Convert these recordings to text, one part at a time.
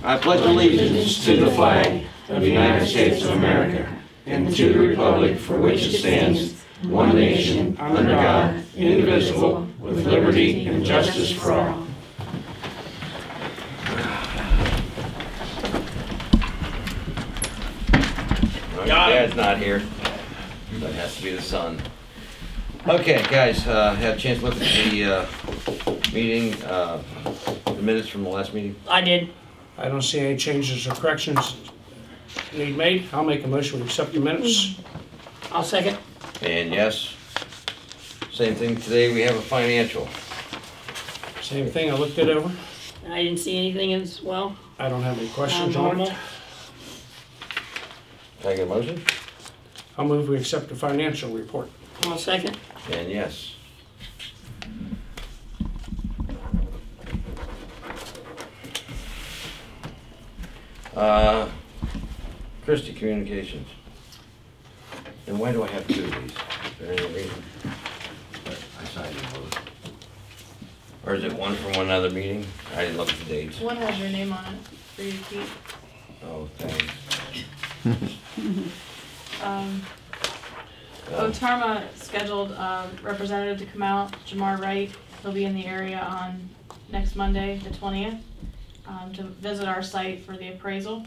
I pledge allegiance to the flag of the United States of America and to the republic for which it stands, one nation, under God, indivisible, with liberty and justice for all. Dad's not here, so it has to be the son. Okay, guys, had a chance to look at the meeting, the minutes from the last meeting? I did. I don't see any changes or corrections need made. I'll make a motion to accept the minutes. I'll second. And yes, same thing today, we have a financial. Same thing, I looked it over. I didn't see anything as well. I don't have any questions on Normal. it. Can I get a motion? I'll move we accept the financial report. I'll second. And yes. Kristy, communications. And why do I have two of these? Is there any reason? I signed them both. Or is it one from one other meeting? I didn't look at the dates. One has your name on it for you to keep. Oh, thanks. Otarma scheduled a representative to come out, Jamar Wright. He'll be in the area on next Monday, the 20th, to visit our site for the appraisal.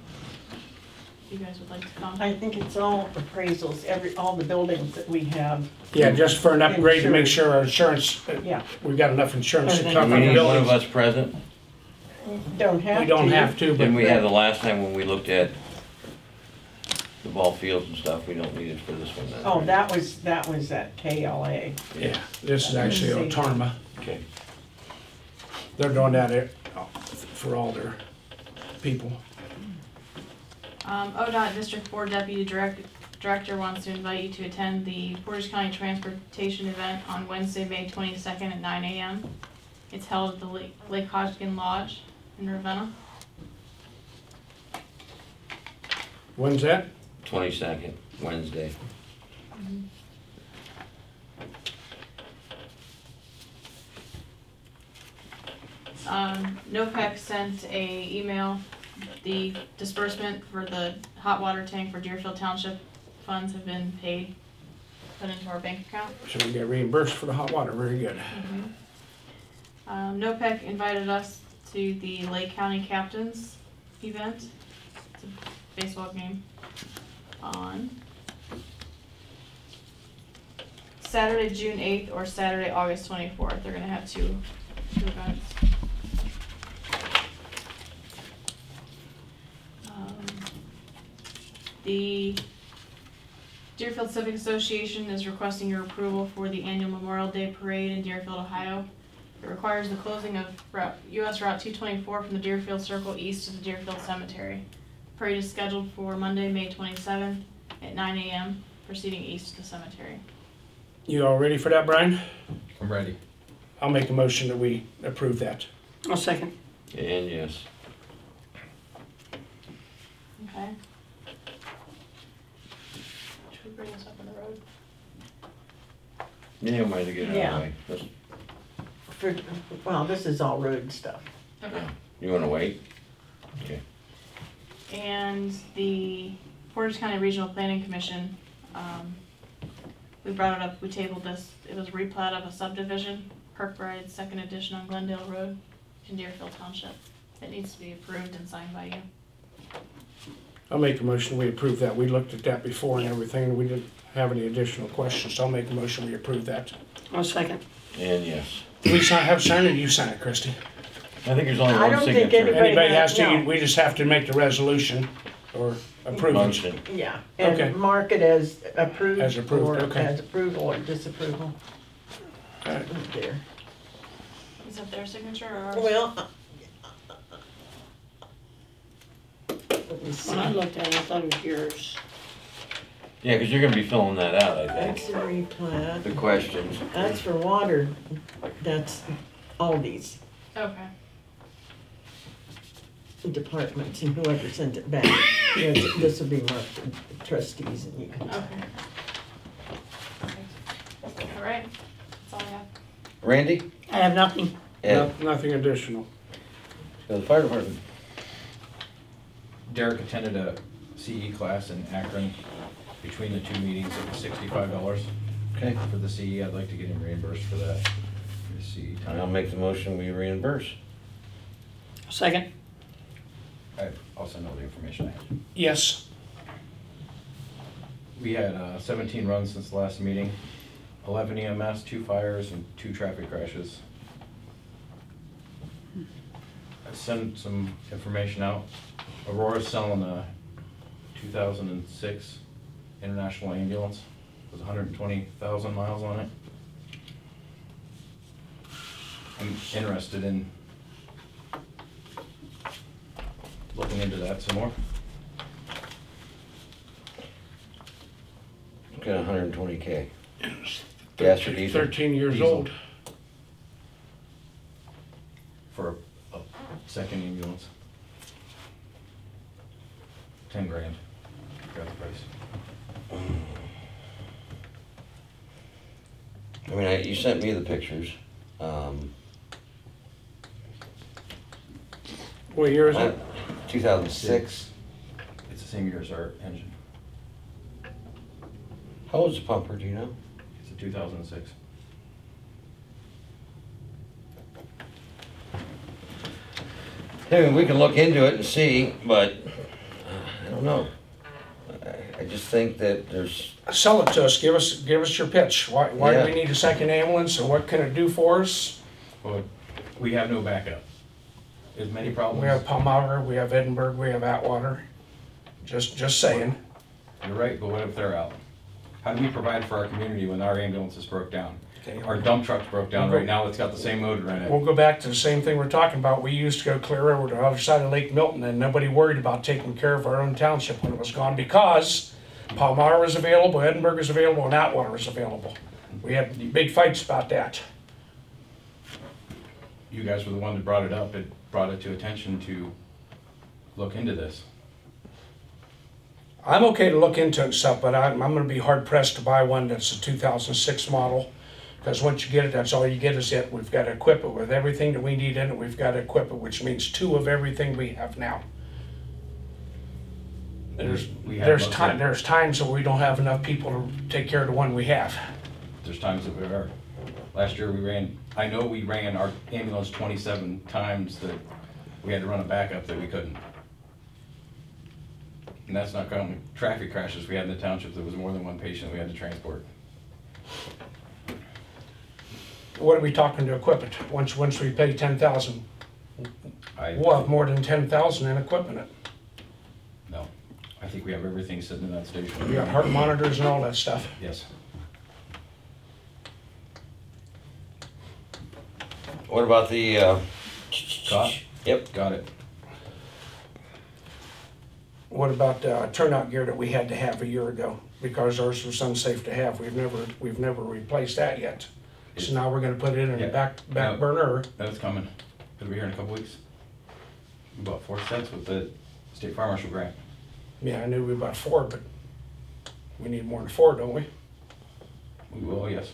If you guys would like to come. I think it's all appraisals, all the buildings that we have. Yeah, just for an upgrade to make sure our insurance, Yeah, we've got enough insurance to Everything. cover We the need one of buildings. us present. don't have to. We don't have to, but Didn't we have the last time when we looked at the ball fields and stuff? We don't need it for this one then. Oh, that was at KLA. yeah, this is actually Otarma. Okay. They're doing that for all their people. ODOT District 4 Deputy Director wants to invite you to attend the Portage County Transportation event on Wednesday, May 22nd at 9 a.m. It's held at the Lake Hodgkin Lodge in Ravenna. When's that? 22nd, Wednesday. NOPEC sent a email. The disbursement for the hot water tank for Deerfield Township funds have been paid, put into our bank account. So we get reimbursed for the hot water, very good. NOPEC invited us to the Lake County Captains event. It's a baseball game on Saturday, June 8th or Saturday, August 24th. They're gonna have two events. The Deerfield Civic Association is requesting your approval for the annual Memorial Day Parade in Deerfield, Ohio. It requires the closing of US Route 224 from the Deerfield Circle east to the Deerfield Cemetery. Parade is scheduled for Monday, May 27th at 9 a.m., proceeding east to the cemetery. You all ready for that, Brian? I'm ready. I'll make a motion that we approve that. I'll second. And yes. Okay. Should we bring this up on the road? Yeah, we might as well get it out of the way. Well, this is all road stuff. Okay. You wanna wait? Okay. And the Portage County Regional Planning Commission, we brought it up, we tabled this. It was replat of a subdivision, Kirkbride, second edition on Glendale Road in Deerfield Township. It needs to be approved and signed by you. I'll make a motion we approve that. We looked at that before and everything, and we didn't have any additional questions. So I'll make a motion we approve that. I'll second. And yes. Do we have signed it, or you sign it, Kristy? I think there's only I one don't think signature. Anybody has to, no. we just have to make the resolution or approve it. Motion. Yeah, Okay. and mark it as approved. As approved, or okay. as approval or disapproval. Alright. There. Is that their signature or ours? Well, let me see. When I looked at it, I thought it was yours. Yeah, because you're gonna be filling that out, I That's think. a replat. The questions. That's for water. That's Aldi's Okay. department and whoever sent it back. This will be marked to trustees and you can. Okay. Perfect. All right. That's all I have. Randy? I have nothing. Ed? Nothing additional. The fire department. Derek attended a CE class in Akron between the two meetings. It was $65 Okay. for the CE. I'd like to get him reimbursed for that. For the CE And I'll time. make the motion, we reimburse. Second. I'll send all the information I have. Yes. We had 17 runs since the last meeting, 11 EMS, 2 fires, and 2 traffic crashes. I sent some information out. Aurora's selling a 2006 International Ambulance with 120,000 miles on it. I'm interested in looking into that some more. Got 120K. Gas or diesel? 13 years Diesel. old. For a second ambulance. 10 grand. Got the price. I mean, you sent me the pictures. What year is it? 2006. It's the same year as our engine. How old's the pumper, do you know? It's a 2006. Hey, we can look into it and see, but I don't know. I just think that there's, Sell it to us. Give us your pitch. Why Yeah. do we need a second ambulance, and what can it do for us? Well, we have no backup. As many problems. We have Palmyra, we have Edinburgh, we have Atwater. Just saying. You're right, but what if they're out? How do we provide for our community when our ambulances broke down? Okay. Our dump truck's broke down right now, it's got the same motor in We'll it. go back to the same thing we're talking about. We used to go clear over to the other side of Lake Milton, and nobody worried about taking care of our own township when it was gone, because Palmyra was available, Edinburgh is available, and Atwater was available. We had big fights about that. You guys were the one that brought it up, it brought it to attention to look into this. I'm okay to look into it and stuff, but I'm gonna be hard pressed to buy one that's a 2006 model. Because once you get it, that's all you get is it. We've got to equip it with everything that we need in it. We've got to equip it, which means 2 of everything we have now. We have most of it. There's times that we don't have enough people to take care of the one we have. There's times that we are. Last year I know we ran our ambulance 27 times that we had to run a backup that we couldn't. And that's not counting traffic crashes we had in the township. There was more than one patient we had to transport. What are we talking to equip it? Once we pay 10,000, I we'll have more than 10,000 in equipping it. No, I think we have everything sitting in that station. We got heart monitors and all that stuff. Yes. what about the, Cot? Yep. Got it. What about turnout gear that we had to have a year ago? Because ours was unsafe to have. We've never replaced that yet. So now we're gonna put it in Yeah. a back Yeah. burner. That's coming. It'll be here in a couple weeks. We bought 4 sets with the state fire marshal grant. Yeah, I knew we bought 4, but we need more than 4, don't we? We will, yes.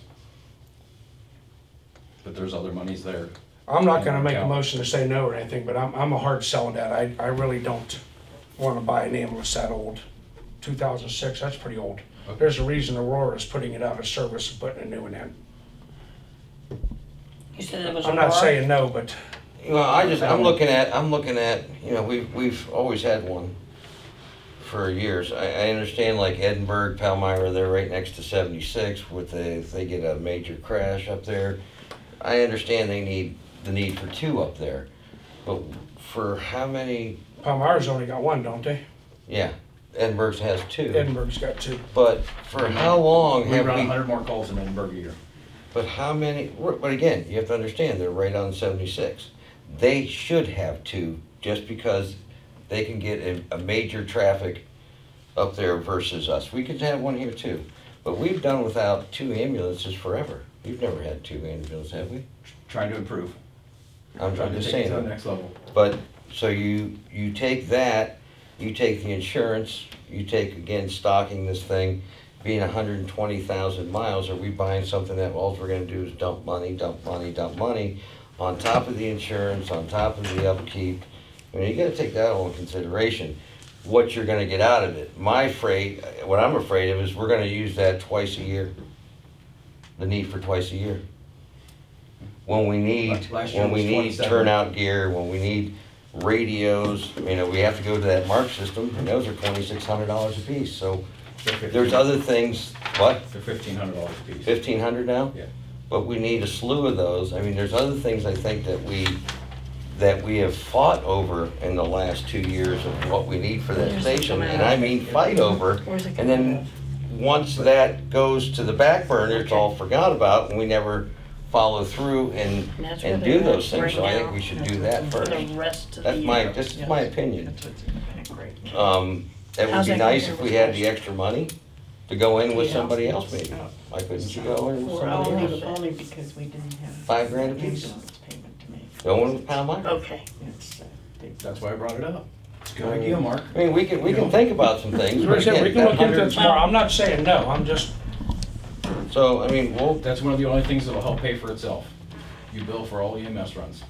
But there's other monies there. I'm not gonna make a Yeah. motion to say no or anything, but I'm a hard sell on that. I really don't wanna buy an ambulance that old. 2006, that's pretty old. Okay. There's a reason Aurora is putting it out of service and putting a new one in. You said it was I'm not Aurora? saying no, but well, I'm looking at, you know, we've always had one for years. I understand like Edinburgh, Palmyra, they're right next to 76 with if they get a major crash up there. I understand the need for 2 up there. But for how many, Palmyra's only got 1, don't they? yeah, Edinburgh's has 2. Edinburgh's got 2. But for how long We have run we, 100 more calls in Edinburgh a year. but how many, but again, you have to understand, they're right on 76. They should have 2, just because they can get a major traffic up there versus us. We could have 1 here too, but we've done without 2 ambulances forever. We've never had 2 ambulances, have we? Trying to improve. I'm Trying to just take it to the saying. next level. But, so you take that, you take the insurance, you take, again, stocking this thing, being 120,000 miles, are we buying something that all we're gonna do is dump money, on top of the insurance, on top of the upkeep? I mean, you gotta take that all in consideration. what you're gonna get out of it. What I'm afraid of is we're gonna use that twice a year. The need for twice a year. When we need, Last year when we was need 27. turnout gear, when we need radios, you know, we have to go to that Mark system, and those are $2,600 a piece, so there's other things, what? They're $1,500 a piece. 1,500 now? Yeah. But we need a slew of those. I mean, there's other things I think that we have fought over in the last 2 years of what we need for that station, and I mean fight over. Where's it And then, once that goes to the back burner, it's all forgot about, and we never follow through and that's where do they're those things, right so I think now. we should do that For first. the rest of the year. This is my opinion. That's what's great. It would How's be that nice compare if with we had last the year? extra money to go in with Yeah. somebody else maybe. Why couldn't you go in with somebody else? Only because we didn't have. $5,000 a piece. ambulance payment to make. Going with Panasonic? Okay. It's, big. That's why I brought it up. It's a good idea, Mark. I mean, we can think about some things. Like I said, we can look into it that tomorrow. I'm not saying no, I'm just, So, I mean, That's one of the only things that'll help pay for itself. You bill for all EMS runs.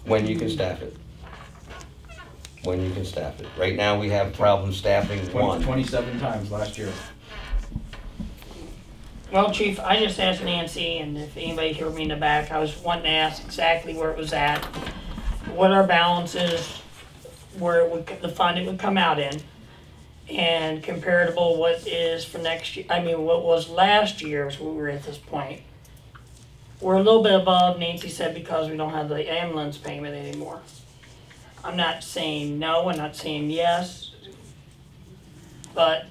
when you can staff it. When you can staff it. Right now, we have problems staffing one. 27 times last year. Well, Chief, I just asked Nancy, and if anybody heard me in the back, I was wanting to ask exactly where it was at, what our balance is, where it would, the fund it would come out in, and comparable what is for next year, I mean, what was last year's when we were at this point. We're a little bit above, Nancy said, because we don't have the ambulance payment anymore. I'm not saying no, I'm not saying yes, but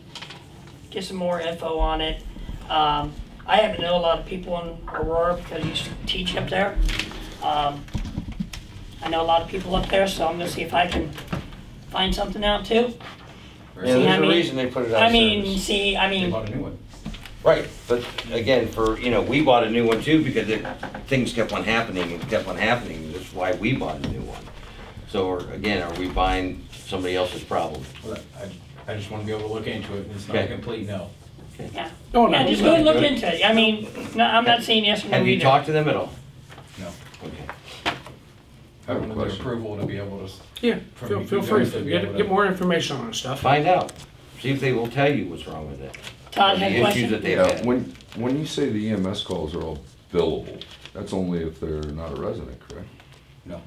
get some more info on it. I happen to know a lot of people in Aurora because I used to teach up there. I know a lot of people up there, so I'm gonna see if I can find something out too. Yeah, See, there's I a mean- reason they put it out I of mean, service. see, I They mean, bought a new one. Right, but again, we bought a new one too because things kept on happening and kept on happening. That's why we bought a new one. So, again, are we buying somebody else's problem? Well, I just want to be able to look into it, and it's not a Okay. complete no. yeah, no, yeah, no. just go look into it. I mean, no, I'm not saying yes or no Have you either. talked to them at all? No. Okay. I want to get question. approval to be able to. Yeah, From feel you free, guys to be able to- get more information on the stuff. Find out. See if they will tell you what's wrong with it. Todd The had a issues question? that they've Yeah, had. when you say the EMS calls are all billable, that's only if they're not a resident, correct? No,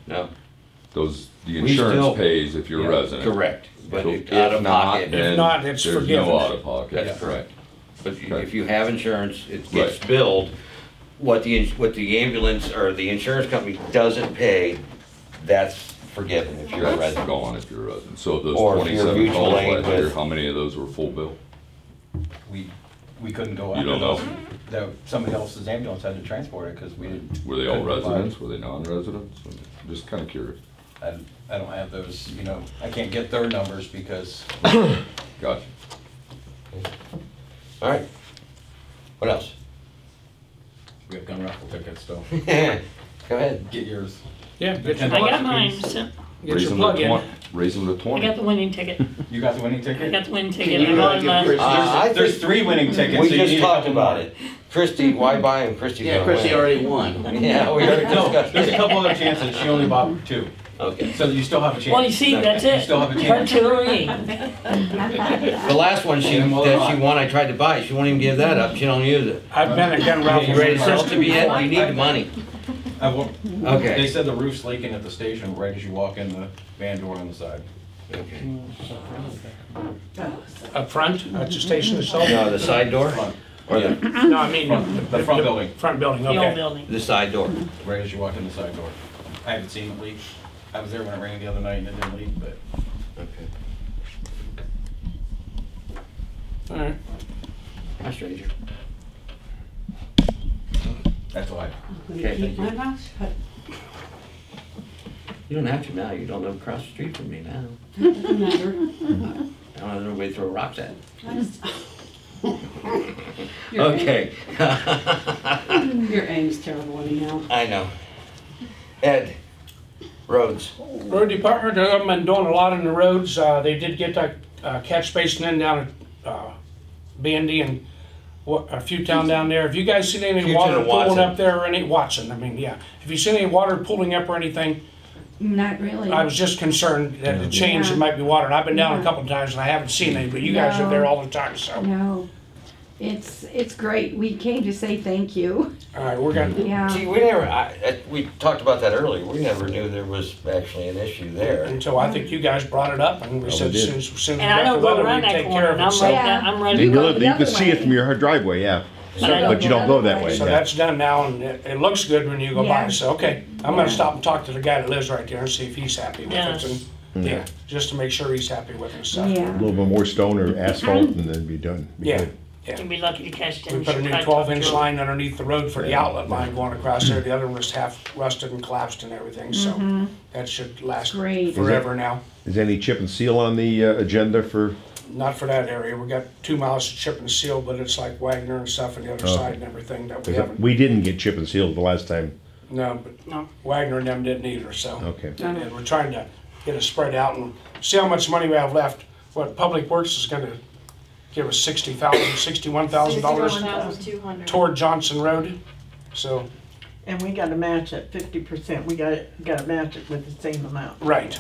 The We still- insurance pays if you're a Yeah, resident. correct. But So it's out if of not, pocket. then If not, it's there's forgiven. no out of pocket. That's correct. But Okay. if you have insurance, it gets Right. billed. What the ambulance or the insurance company doesn't pay, that's forgiven if you're a That's resident. gone if you're a resident. So those Or if you're 27 mutual calls aid last year, with- how many of those were full bill? We couldn't go You after don't those. know. Somebody else's ambulance had to transport it because we didn't. Were they all couldn't provide- residents? Were they non-residents? I'm just kind of curious. I don't have those, I can't get their numbers because Gotcha. All right. What else? we have gun raffle tickets, so Go ahead. get yours. Yeah, get $10 your, I got a mine, piece. so- get Raise your them plug to in. 20. Raise them to I 20. got the winning ticket. You got the winning I ticket? got the winning ticket. You I got give mine. Chris- I There's think- 3 winning tickets. We so you just need a talked couple about more. it. Christy, why buy him? Christy's Yeah, gonna Kristy win. already won. Yeah, we already No, discussed there's a that. couple other chances. She only bought 2. Okay. So you still have a chance. Well, you see, that's You it. still have a chance. Artillery. The last one that she won, I tried to buy. She won't even give that up. She don't use it. I've been at gun raffles. You ready to sell it to me yet? You need the money. I won't. They Okay. said the roof's leaking at the station right as you walk in the van door on the side. Okay. Up front, at the station itself? No, the side door? Front. Or the, No, I mean, The front building, front building, The old okay. building. the side door. right as you walk in the side door. I haven't seen it leak. I was there when it rained the other night and it didn't leak, but Okay. All right. Hi, stranger. that's why. Okay, thank you. mouth shut. You don't have to now. You don't live across the street from me now. Doesn't matter. I don't have nobody to throw rocks at. Your Okay. aim- Your aim's terrible anyhow. I know. Ed, roads. Road department, they've been doing a lot on the roads. They did get that catch basin in down at Bandy and a few town down there. Have you guys seen any Future water and Watson. pulling up there or any, Watson, I mean, yeah. Have you seen any water pulling up or anything? Not really. I was just concerned that the change, it might be water. And I've been down a couple of times and I haven't seen any, but you guys are there all the time, so. No, it's great. We came to say thank you. All right, we're gonna, Yeah. See, we never, we talked about that earlier, we never knew there was actually an issue there. until I think you guys brought it up and we said we as did. soon as we And I got the don't go weather, around we'd that take corner, care of and it. I'm So, right Yeah. there, I'm ready You to go go. can, the you other can see it way. from your driveway, yeah. But I But you don't go that way. so yeah. that's done now and it looks good when you go by. Yeah. So, okay, I'm gonna stop and talk to the guy that lives right there and see if he's happy with Yes. it. And, yeah, just to make sure he's happy with it and stuff. A Yeah. little bit more stone or asphalt and then be done. Be Yeah. good. You'd be lucky to catch We them. put a new 12-inch line underneath the road for the outlet line going across there. The other one was half rusted and collapsed and everything, so that should last Great. forever now. Is any chip and seal on the agenda for, Not for that area. We got 2 miles of chip and seal, but it's like Wagner and stuff on the other side and everything that we haven't. we didn't get chip and seal the last time. No, but No. Wagner and them didn't either, so. Okay. And we're trying to get it spread out and see how much money we have left. What Public Works is gonna give us $61,000 $61,200. toward Johnson Road. So, And we gotta match it 50%. We gotta match it with the same amount. right.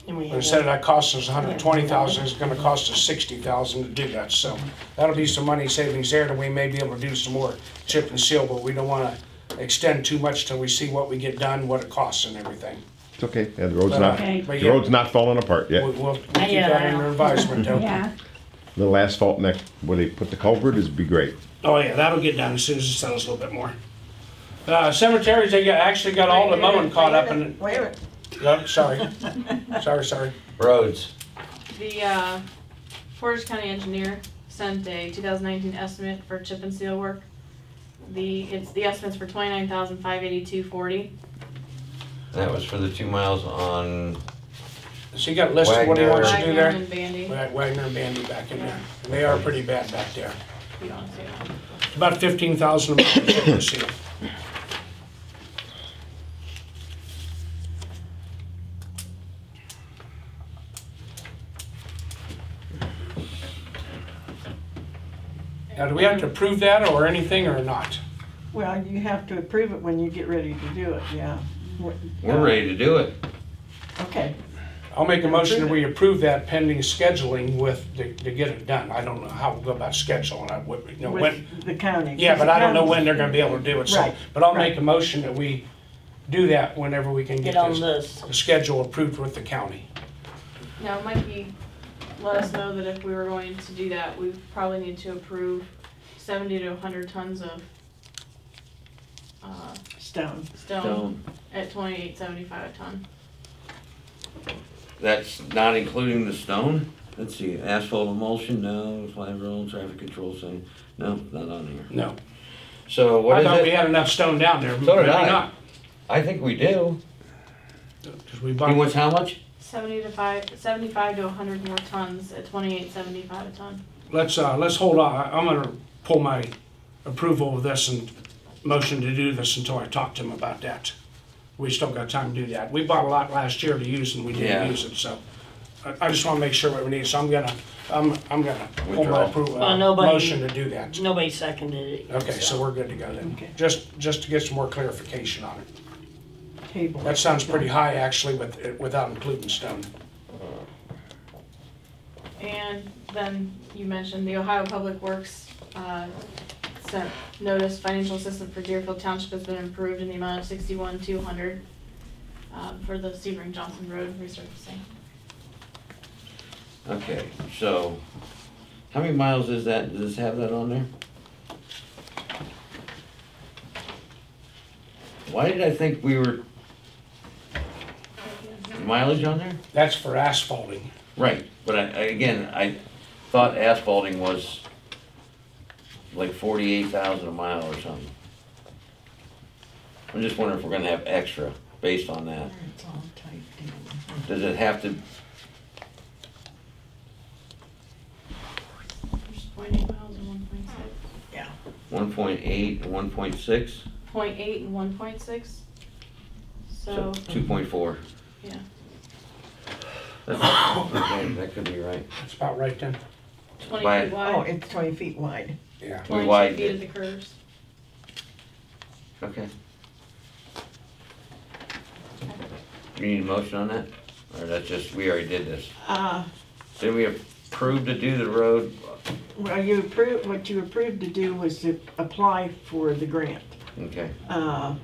And we Instead of that cost us $120,000, it's gonna cost us $60,000 to do that, so that'll be some money savings there, that we may be able to do some more chip and seal, but we don't wanna extend too much till we see what we get done, what it costs and everything. It's okay, yeah, the road's But, not, Okay. But the yeah, road's not falling apart yet. we'll keep that in our advisement though. Yeah. Little asphalt next, where they put the culvert is be great. Oh yeah, that'll get done as soon as it settles a little bit more. Cemeteries, they actually got all the mowing caught up and, Wait a minute. oh, sorry. Roads, The Portage County engineer sent a 2019 estimate for chip and seal work. The estimate's for $29,582.40. that was for the 2 miles on, So you got a list of what he wants to do Wagner there? and Bandy. We got Wagner and Bandy back in there. And they are pretty bad back there. You don't see it. About 15,000 a month chip and seal. Now, do we have to approve that or anything or not? Well, you have to approve it when you get ready to do it, yeah. we're ready to do it. Okay. I'll make a motion that we approve that pending scheduling to get it done. I don't know how we'll go about scheduling. When, With the county. yeah, but I don't know when they're gonna be able to do it, so. Right, But I'll right. make a motion that we do that whenever we can get get on this, this. the schedule approved with the county. Now, it might be, let us know that if we were going to do that, we probably need to approve 70 to 100 tons of Stone. stone at $28.75 a ton. That's not including the stone? Let's see, asphalt emulsion, no, flat roll, traffic control sign, no, not on here. No. So what I is thought we it? had enough stone down there, So did maybe I. not. I think we do. 'Cause we He bought, wants how much? 75 to 100 more tons at $28.75 a ton. let's hold on. I'm gonna pull my approval of this and motion to do this until I talk to him about that. We still got time to do that. We bought a lot last year to use and we Yeah. didn't use it, so. I just wanna make sure what we need, so I'm gonna pull my Withdraw. approval, nobody- motion to do that. Nobody seconded it. Okay, so we're good to go then. Okay. Just to get some more clarification on it. Table. That sounds pretty high actually without including stone. And then you mentioned the Ohio Public Works sent notice financial assistance for Deerfield Township has been approved in the amount of $61,200 for the Sebring Johnson Road resurfacing. Okay, so, how many miles is that? Does this have that on there? Why did I think we were, mileage on there? That's for asphalting. Right, but I thought asphalting was like 48,000 a mile or something. I'm just wondering if we're gonna have extra based on that. It's all typed in. Does it have to, There's 0.8 miles and 1.6. Yeah. 1.8 and 1.6? 0.8 and 1.6. So So, 2.4. yeah. Okay, that could be right. That's about right then. 20 By- feet Oh, wide, it's 20 feet wide. Yeah. 22 widened feet it. at the curves. Okay. You need a motion on that? Or that's just, we already did this? Uh, Did we approve to do the road? well, what you approved to do was to apply for the grant. Okay. The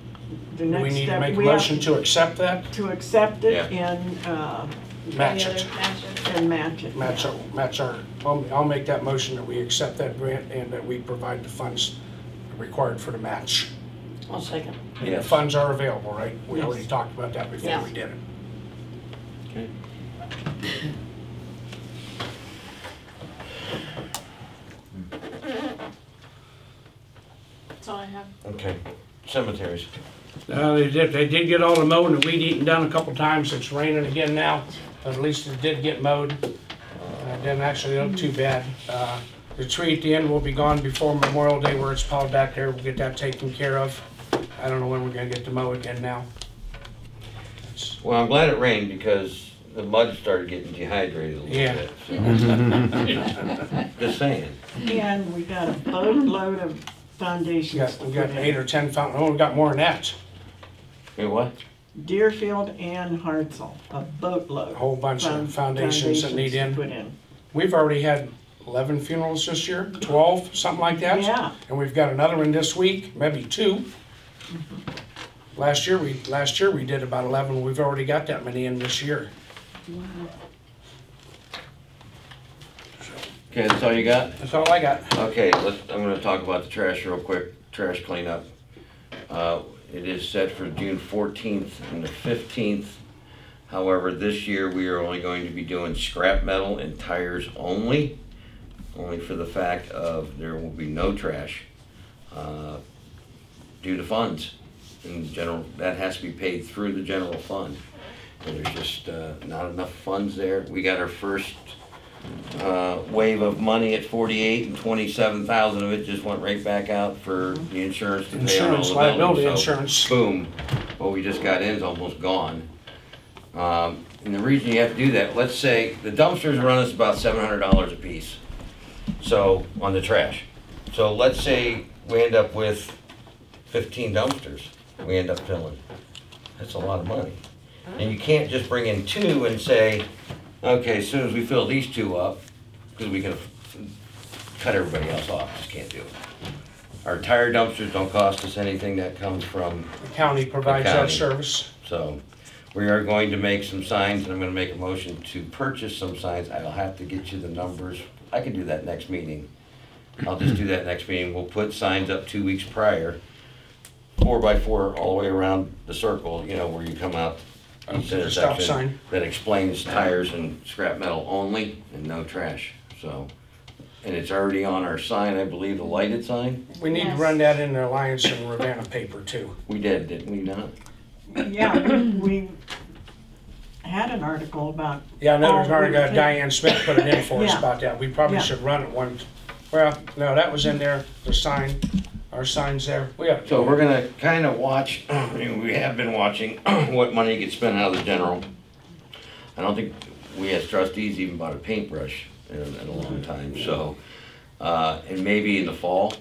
Do next we need to step, make a we have motion to accept that? to accept it Yeah. and, Match Any it. other matches? and match it. Match our, I'll make that motion that we accept that grant and that we provide the funds required for the match. I'll second. And the Yes. funds are available, right? We Yes. already talked about that before Yeah. we did it. Okay. That's all I have. Okay. Cemeteries. They did get all the mowing and weed eating done a couple times. It's raining again now, but at least it did get mowed. It didn't actually look too bad. The tree at the end will be gone before Memorial Day where it's piled back there. We'll get that taken care of. I don't know when we're gonna get to mow again now. Well, I'm glad it rained because the mud started getting dehydrated a little Yeah. bit. So. Just saying. And we got a boatload of We foundations to got put 8 in. or 10 fountain, oh, we got more than that. Hey, what? Deerfield and Hartsel, a boatload. A whole bunch of foundations that need to in. put in. We've already had 11 funerals this year, 12, something like that. Yeah. And we've got another one this week, maybe 2. Last year we did about 11. We've already got that many in this year. Okay, that's all you got? That's all I got. Okay, I'm gonna talk about the trash real quick, trash cleanup. It is set for June 14th and the 15th. However, this year we are only going to be doing scrap metal and tires only for the fact of there will be no trash due to funds. In general, that has to be paid through the general fund. And there's just not enough funds there. We got our first wave of money at 48 and 27,000 of it just went right back out for the insurance to pay on all Insurance, the liability buildings. So, insurance. boom, what we just got in is almost gone. And the reason you have to do that, let's say the dumpsters run us about $700 a piece. So on the trash. So let's say we end up with 15 dumpsters we end up filling. That's a lot of money. And you can't just bring in 2 and say, okay, as soon as we fill these 2 up, because we can cut everybody else off, just can't do it. Our tire dumpsters don't cost us anything, that comes from, The county provides that county. service. so we are going to make some signs, and I'm gonna make a motion to purchase some signs. I'll have to get you the numbers. I can do that next meeting. I'll just do that next meeting. We'll put signs up 2 weeks prior, 4x4 all the way around the circle, you know, where you come out each The stop intersection, sign. that explains tires and scrap metal only and no trash, so. And it's already on our sign, I believe, the lighted sign. We need to Yes. run that in the Alliance and Ravenna paper too. We did, didn't we not? Yeah, we had an article about. Yeah, I know there's all already got the- Diane Smith put it in for us Yeah. about that. We probably Yeah. should run it one, well, no, that was in there, the sign, our sign's there. We got, So we're gonna kind of watch, we have been watching what money gets spent out of the general. I don't think we as trustees even bought a paintbrush in a long time, so. And maybe in the fall,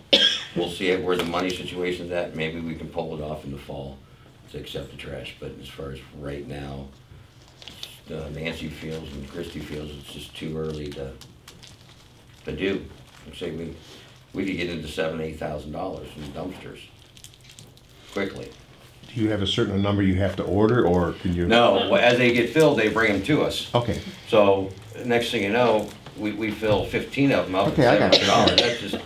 we'll see where the money situation's at, maybe we can pull it off in the fall to accept the trash, but as far as right now, Nancy feels and Kristy feels it's just too early to do. Like say we could get into $7,000-8,000 in dumpsters quickly. Do you have a certain number you have to order, or can you? No, as they get filled, they bring them to us. Okay, So next thing you know, we fill 15 of them up at Okay, I got you. $700. That's just,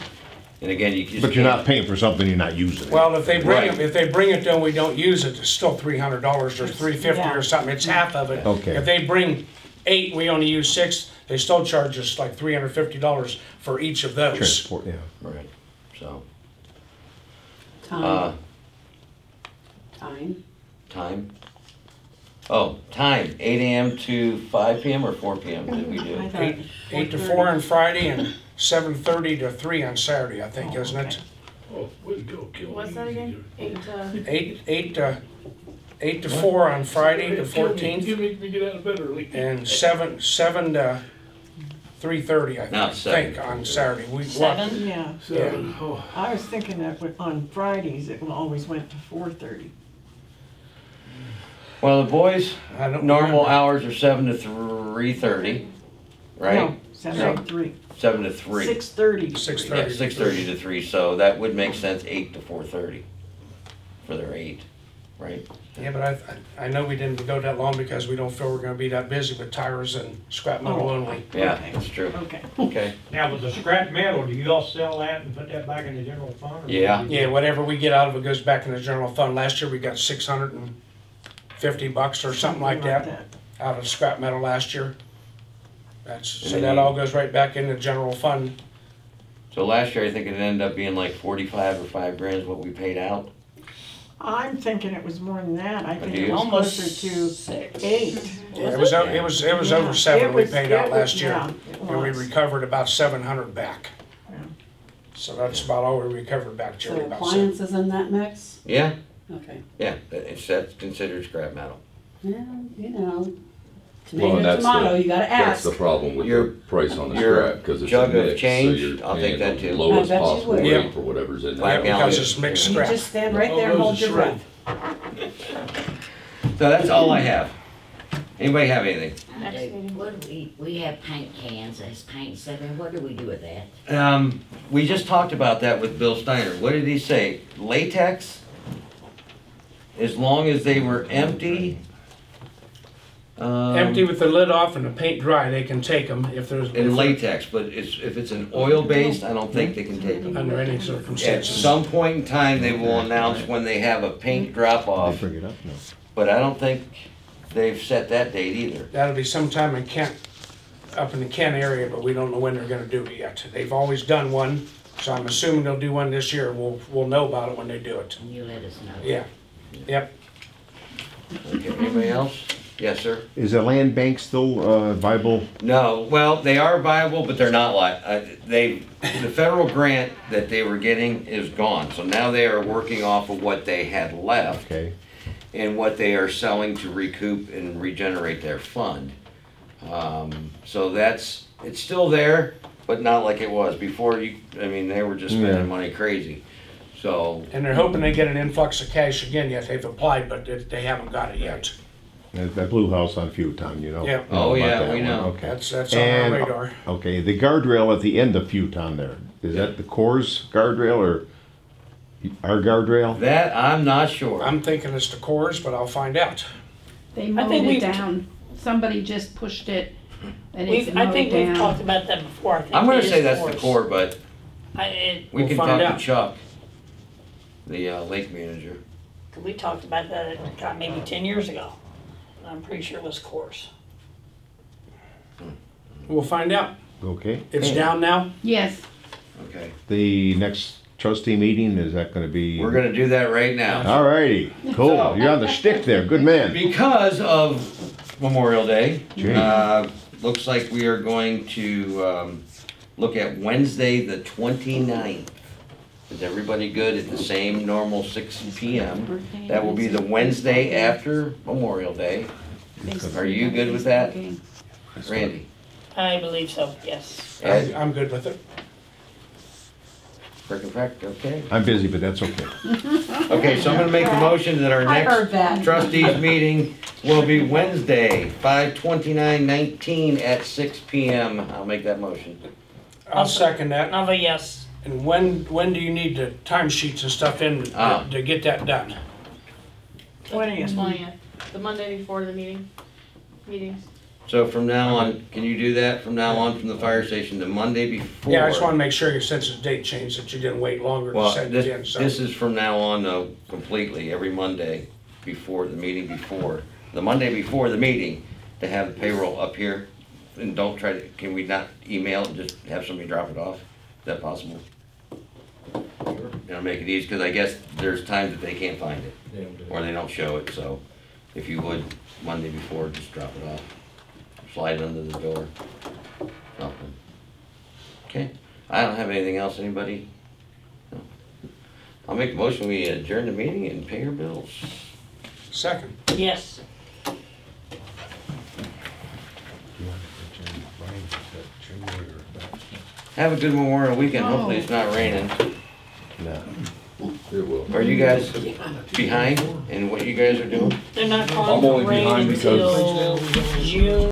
and again, you just but you're can't- not paying for something you're not using. well, if they bring Right. it, if they bring it then we don't use it, it's still $300 or $350 Yeah. or something. It's half of it. Okay. If they bring 8, we only use 6, they still charge us like $350 for each of those. Transport, yeah. Right, so, Time. Time. time? Oh, time, 8 AM to 5 PM or 4 PM did we I do? thought 8 to 4:30. 4 on Friday and 7:30 to 3 on Saturday, I think, Oh, isn't it? Oh, way to go, Kelly. What's that again? 8 to, 8 to 4 on Friday, the 14th, You make me get out of bed early. and 7 to 3:30, I No, 7. think, on Saturday. We 7? Yeah, So, oh, I was thinking that on Fridays, it always went to 4:30. Well, the boys, I don't normal remember. hours are 7 to 3:30, right? No, 7 to 3. 7 to 3. 6:30. 6:30. Yeah, 6:30 to 3, so that would make sense, 8 to 4:30 for their 8, right? Yeah, but I know we didn't go that long because we don't feel we're gonna be that busy with tires and scrap metal only. Yeah, Okay. that's true. Okay. Okay, Now, with the scrap metal, do you all sell that and put that back in the general fund? or Yeah. do you- Yeah, whatever we get out of it goes back in the general fund. Last year, we got $650 or something like that out of scrap metal last year. So that all goes right back in the general fund. so last year I think it ended up being like 45 or 5 grand is what we paid out. I'm thinking it was more than that. I think do it you? was Almost closer to 6. 8. Yeah, it was Yeah. over 7 It we was- paid it out was- last year. yeah, it And we was. recovered about 700 back. Yeah. So that's about all we recovered back, So Jerry, about 7. appliances in that mix? Yeah, Okay. yeah, that's considered scrap metal. Yeah, you know, Well, and tomato, that's tomato, the- you gotta That's ask. the problem with Your- the price on the your scrap, because it's a jug of mix, so change, you're I'll take paying that the too. lowest I bet you possible would. rate Yeah. for whatever's in Five there. gallons. Because it's mixed You scrap. just stand right All there and goes hold to your shred. breath. So that's all I have. Anybody have anything? Next meeting. What do we have paint cans, as paint seven, what do we do with that? We just talked about that with Bill Steiner. What did he say? Latex? As long as they were empty? Empty with the lid off and the paint dry, they can take them if there's. In latex, but if it's an oil-based, I don't think they can take them. Under any At circumstances. some point in time, they will announce when they have a paint drop-off, Bring it up now. but I don't think they've set that date either. That'll be sometime in Kent, up in the Kent area, but we don't know when they're gonna do it yet. They've always done one, so I'm assuming they'll do one this year. We'll know about it when they do it. Can you let us know? Yeah, yep. Okay, anybody else? Yes, sir? Is the land bank still viable? No, well, they are viable, but they're not the federal grant that they were getting is gone. So now they are working off of what they had left Okay. and what they are selling to recoup and regenerate their fund. So it's still there, but not like it was before. They were just spending Yeah. money crazy. So, And they're hoping they get an influx of cash again yet. They've applied, but they haven't got it yet. That blue house on Fewtown, you know? Yeah. You know Oh, about yeah, that we one, know. Okay. That's on our And- radar. Okay, the guardrail at the end of Fewtown there, is that the Coors guardrail or our guardrail? that, I'm not sure. I'm thinking it's the cores, but I'll find out. They mowed think it we've- down. Somebody just pushed it and it's I think mowed we've down. talked about that before. I think I'm gonna it is say that's the course. core, but we We'll can find talk out. to Chuck, the lake manager. We talked about that, God, maybe 10 years ago. I'm pretty sure it was course. We'll find out. Okay. It's down now? Yes, Okay. The next trustee meeting, is that gonna be? We're gonna do that right now. All righty, cool. So- You're on the stick there, good man. Because of Memorial Day, Gee. looks like we are going to look at Wednesday, the 29th. Is everybody good at the same normal 6 PM? That will be the Wednesday after Memorial Day. Are you good with that? Randy? I believe so, yes. Ed? I'm good with it. Frick and frack, okay. I'm busy, but that's okay. Okay, so I'm gonna make the motion that our I heard next that. trustees meeting will be Wednesday, 5/29/19 at 6 PM. I'll make that motion. I'll second that. I'll vote yes. And when do you need the timesheets and stuff in to get that done? 20th. 20th, the Monday before the meetings. So from now on, can you do that from now on from the fire station, the Monday before? Yeah, I just wanna make sure since the date changed that you didn't wait longer to Well, send it in, this so. is from now on though, completely, every Monday before the meeting before. The Monday before the meeting, to have the payroll up here. And don't try to, can we not email and just have somebody drop it off? Is that possible? It'll make it easy, because I guess there's times that they can't find it, or they don't show it, so if you would, Monday before, just drop it off. Slide it under the door. Something. Okay, I don't have anything else, anybody? No. I'll make a motion, we adjourn the meeting and pay your bills. Second. Yes. Have a good Memorial weekend, hopefully it's not raining. No. It will. Are you guys behind in what you guys are doing? They're not calling I'm for only rain behind because- until June.